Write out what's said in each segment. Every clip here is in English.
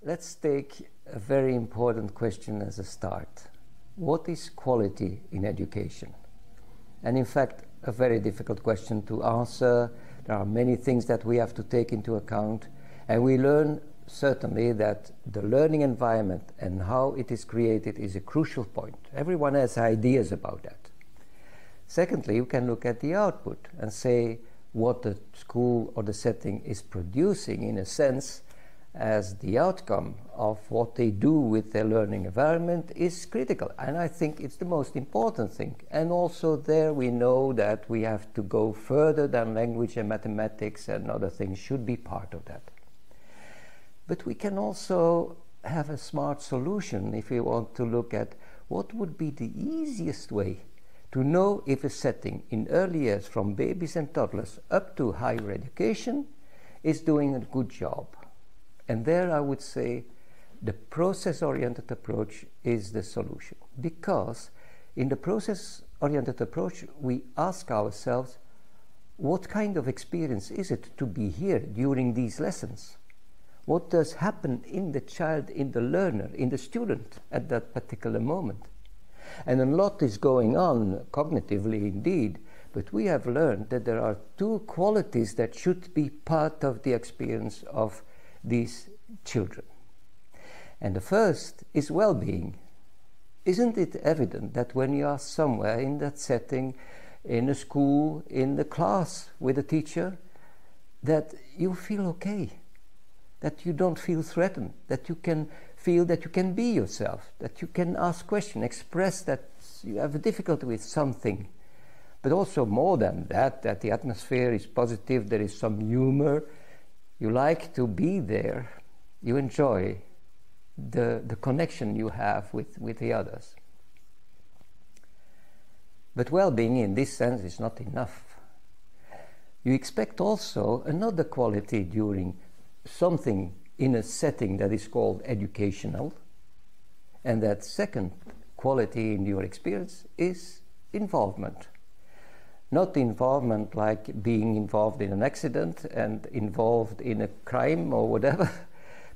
Let's take a very important question as a start. What is quality in education? And in fact, a very difficult question to answer. There are many things that we have to take into account, and we learn certainly that the learning environment and how it is created is a crucial point. Everyone has ideas about that. Secondly, you can look at the output and say what the school or the setting is producing, in a sense, as the outcome of what they do with their learning environment is critical. And I think it's the most important thing. And also there we know that we have to go further than language and mathematics, and other things should be part of that. But we can also have a smart solution if we want to look at what would be the easiest way to know if a setting in early years, from babies and toddlers up to higher education, is doing a good job. And there I would say the process-oriented approach is the solution. Because in the process-oriented approach, we ask ourselves, what kind of experience is it to be here during these lessons? What does happen in the child, in the learner, in the student at that particular moment? And a lot is going on cognitively indeed, but we have learned that there are two qualities that should be part of the experience of these children. And the first is well-being. Isn't it evident that when you are somewhere in that setting, in a school, in the class with a teacher, that you feel okay, that you don't feel threatened, that you can feel that you can be yourself, that you can ask questions, express that you have a difficulty with something, but also more than that, that the atmosphere is positive, there is some humor, you like to be there, you enjoy the connection you have with the others. But well-being in this sense is not enough. You expect also another quality during something in a setting that is called educational, and that second quality in your experience is involvement. Not involvement like being involved in an accident and involved in a crime or whatever,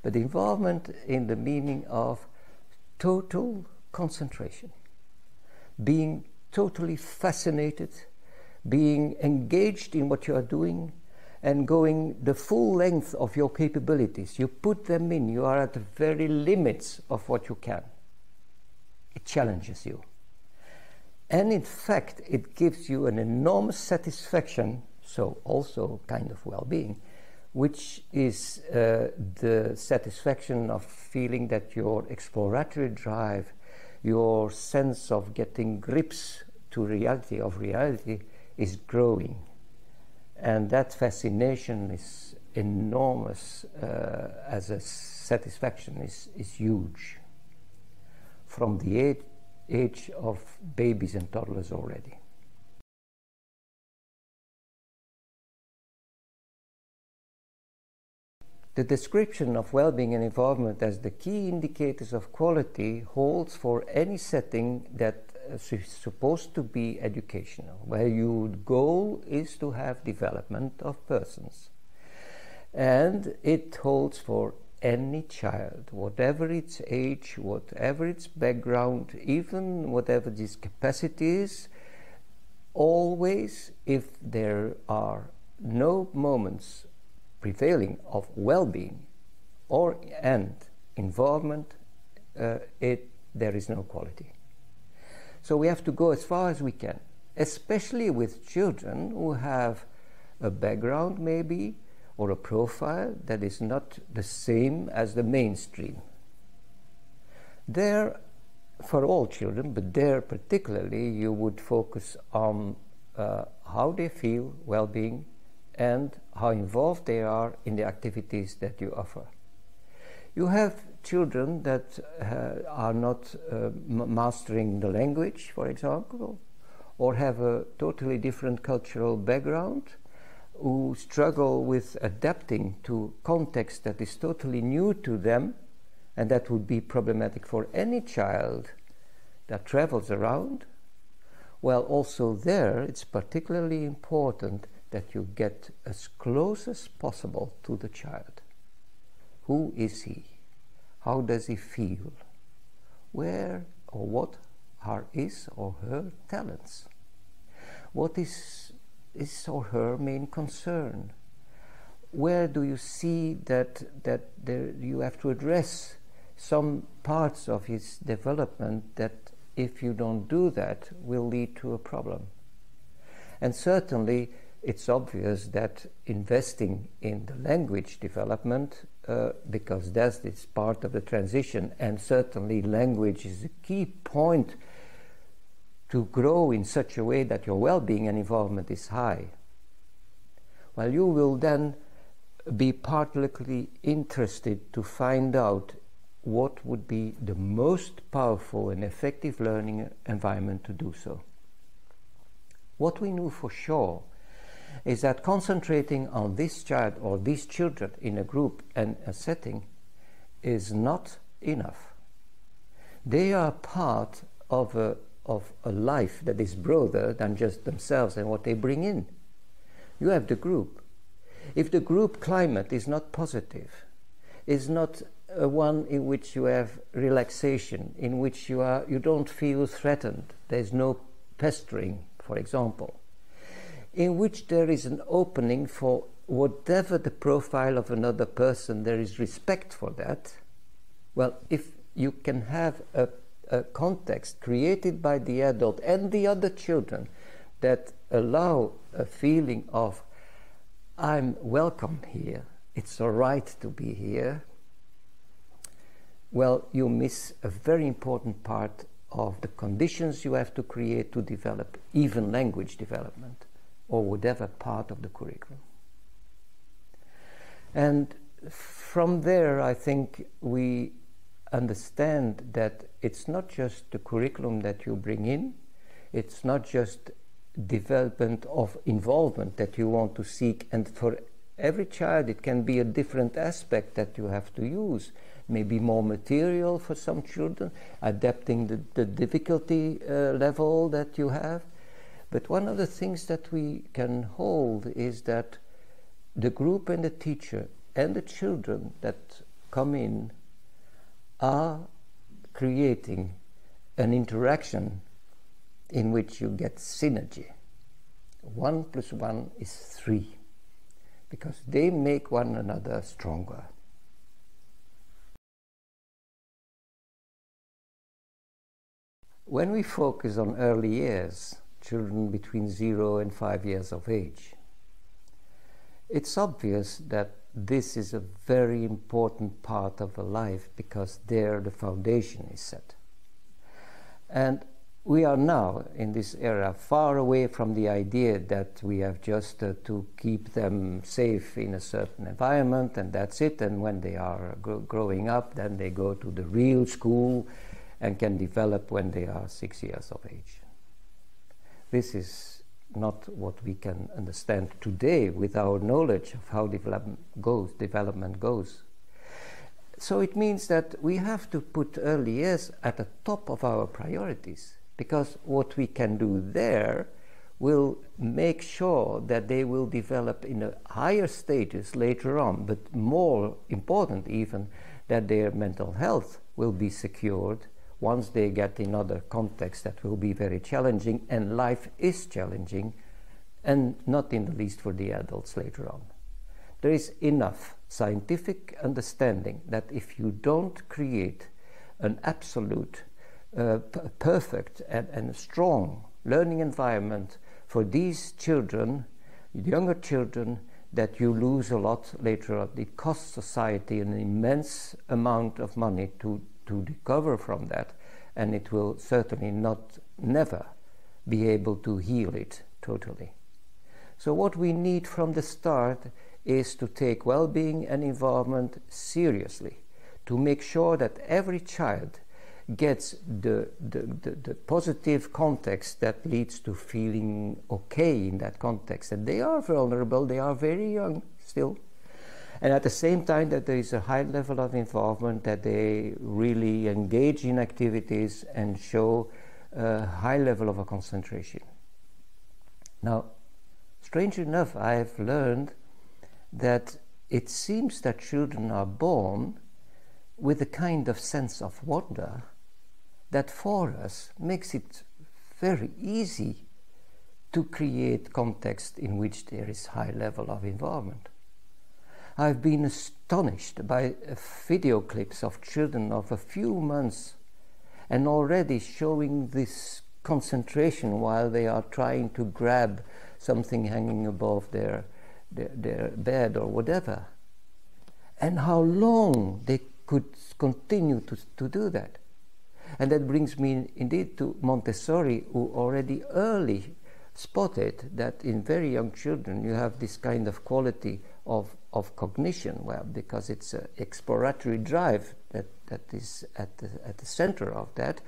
but involvement in the meaning of total concentration, being totally fascinated, being engaged in what you are doing, and going the full length of your capabilities. You put them in, you are at the very limits of what you can. It challenges you. And in fact, it gives you an enormous satisfaction, so also kind of well-being, which is the satisfaction of feeling that your exploratory drive, your sense of getting grips to reality, is growing. And that fascination is enormous, as a satisfaction is huge. From the age of babies and toddlers already. The description of well-being and involvement as the key indicators of quality holds for any setting that is supposed to be educational, where your goal is to have development of persons. And it holds for any child, whatever its age, whatever its background, even whatever its capacity is, always, if there are no moments prevailing of well-being and involvement, there is no quality. So we have to go as far as we can, especially with children who have a background maybe, or a profile that is not the same as the mainstream. There, for all children, but there particularly, you would focus on how they feel well-being and how involved they are in the activities that you offer. You have children that are not mastering the language, for example, or have a totally different cultural background, who struggle with adapting to context that is totally new to them, and that would be problematic for any child that travels around. Well, also there, it's particularly important that you get as close as possible to the child. Who is he? How does he feel? Where or what are his or her talents? What is his or her main concern? Where do you see that you have to address some parts of his development that, if you don't do that, will lead to a problem? And certainly it's obvious that investing in the language development, because that is part of the transition, and certainly language is a key point to grow in such a way that your well-being and involvement is high. Well, you will then be particularly interested to find out what would be the most powerful and effective learning environment to do so. What we know for sure is that concentrating on this child or these children in a group and a setting is not enough. They are part of a life that is broader than just themselves and what they bring in. You have the group. If the group climate is not positive, is not one in which you have relaxation, in which you don't feel threatened, there's no pestering, for example, in which there is an opening for whatever the profile of another person, there is respect for that. Well, if you can have a context created by the adult and the other children that allow a feeling of, I'm welcome here, it's all right to be here, well, you miss a very important part of the conditions you have to create to develop even language development or whatever part of the curriculum. And from there, I think we understand that it's not just the curriculum that you bring in, it's not just development of involvement that you want to seek, and for every child it can be a different aspect that you have to use. Maybe more material for some children, adapting the difficulty level that you have. But one of the things that we can hold is that the group and the teacher and the children that come in are creating an interaction in which you get synergy. 1 + 1 is 3, because they make one another stronger. When we focus on early years, children between 0 and 5 years of age, it's obvious that this is a very important part of a life, because there the foundation is set. And we are now in this era far away from the idea that we have just to keep them safe in a certain environment and that's it, and when they are growing up then they go to the real school and can develop when they are 6 years of age. This is not what we can understand today with our knowledge of how development goes. So it means that we have to put early years at the top of our priorities, because what we can do there will make sure that they will develop in a higher status later on, but more important even, that their mental health will be secured once they get in other contexts that will be very challenging, and life is challenging, and not in the least for the adults later on. There is enough scientific understanding that if you don't create an absolute, perfect and strong learning environment for these children, younger children, that you lose a lot later on. It costs society an immense amount of money to recover from that, and it will certainly never be able to heal it totally. So what we need from the start is to take well-being and involvement seriously, to make sure that every child gets the positive context that leads to feeling okay in that context. And they are vulnerable, they are very young still. And at the same time that there is a high level of involvement, that they really engage in activities and show a high level of a concentration. Now, strangely enough, I have learned that it seems that children are born with a kind of sense of wonder that for us makes it very easy to create context in which there is high level of involvement. I've been astonished by video clips of children of a few months and already showing this concentration while they are trying to grab something hanging above their bed or whatever, and how long they could continue to do that. And that brings me indeed to Montessori, who already early spotted that in very young children you have this kind of quality of cognition, well, because it's an exploratory drive that is at the center of that,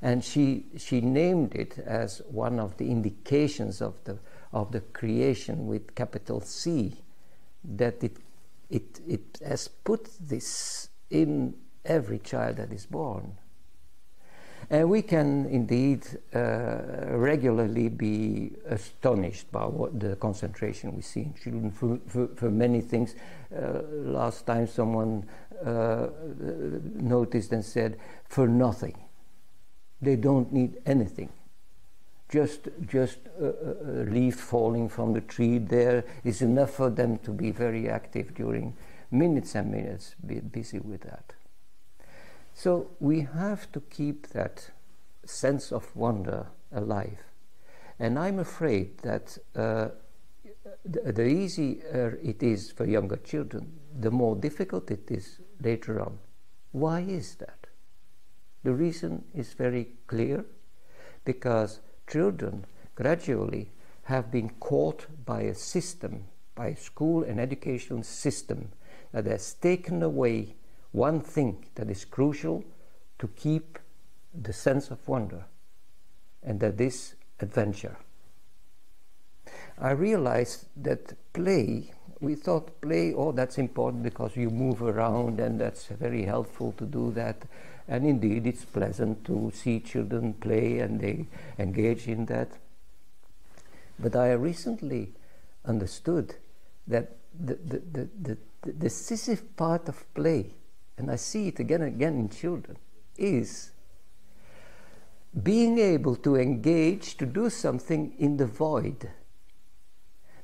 and she named it as one of the indications of the creation with capital C, that it has put this in every child that is born. And we can indeed regularly be astonished by what the concentration we see in children for many things. Last time someone noticed and said, for nothing. They don't need anything. Just a leaf falling from the tree there is enough for them to be very active during minutes and minutes, be busy with that. So we have to keep that sense of wonder alive. And I'm afraid that the easier it is for younger children, the more difficult it is later on. Why is that? The reason is very clear, because children gradually have been caught by a system, by a school and educational system that has taken away one thing that is crucial to keep the sense of wonder, and that is adventure. I realized that play, we thought play, oh, that's important because you move around and that's very helpful to do that. And indeed, it's pleasant to see children play and they engage in that. But I recently understood that the decisive part of play, and I see it again and again in children, is being able to engage, to do something in the void.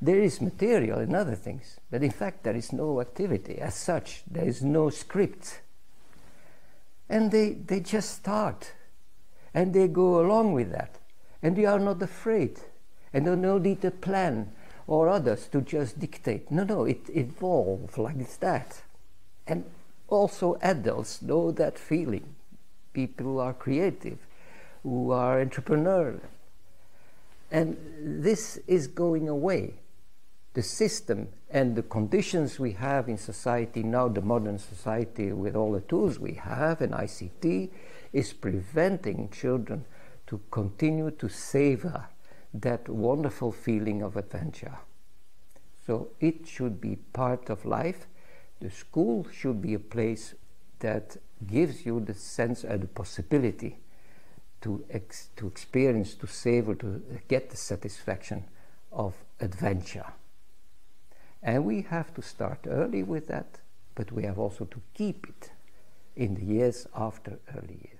There is material and other things, but in fact there is no activity as such. There is no script. And they just start, and they go along with that. And they are not afraid, and they don't need a plan or others to just dictate. No, it evolves like that. And also adults know that feeling. People who are creative, who are entrepreneurial. And this is going away. The system and the conditions we have in society now, the modern society with all the tools we have and ICT, is preventing children to continue to savor that wonderful feeling of adventure. So it should be part of life. The school should be a place that gives you the sense and the possibility to experience, to savor, to get the satisfaction of adventure. And we have to start early with that, but we have also to keep it in the years after early years.